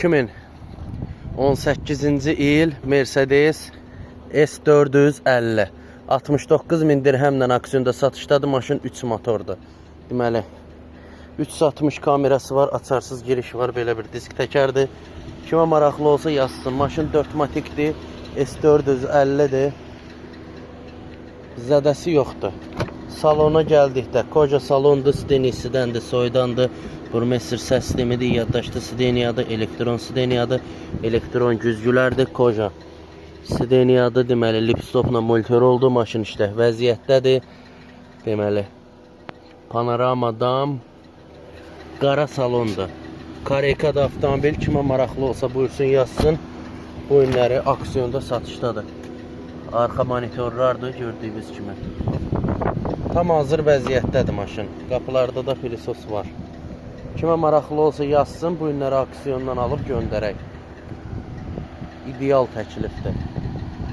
2018-ci il Mercedes S450 69.000 dirhəmlə aksiyonda satışdadır. Maşın 3 motordur. Deməli 360 kamerası var, açarsız giriş var, belə bir disk təkərdir. Kimə maraqlı olsa yazsın. Maşın 4 matikdir, S450-dir. Zədəsi yoxdur. Salona gəldikdə koca salondur, stenisidəndir, soydandır. Burmester səs sistemidir, yaddaşlı sideniyadır, elektron sideniyadır, elektron güzgülərdir, koca sideniyadır. Deməli, lipstopla monitor oldu, maşın işlə vəziyyətdədir. Deməli, panorama dam, qara salondur. Karekada avtomobil, kimə maraqlı olsa buyursun yazsın. Bu ünləri aksiyonda satışdadır. Arxa monitorlardır, gördüyünüz kimi. Tam hazır vəziyyətdədir maşın. Qapılarda da pilisos var. Kimə maraqlı olsa yazsın, bu ünləri aksiyondan alıb göndərək. İdeal təklifdir.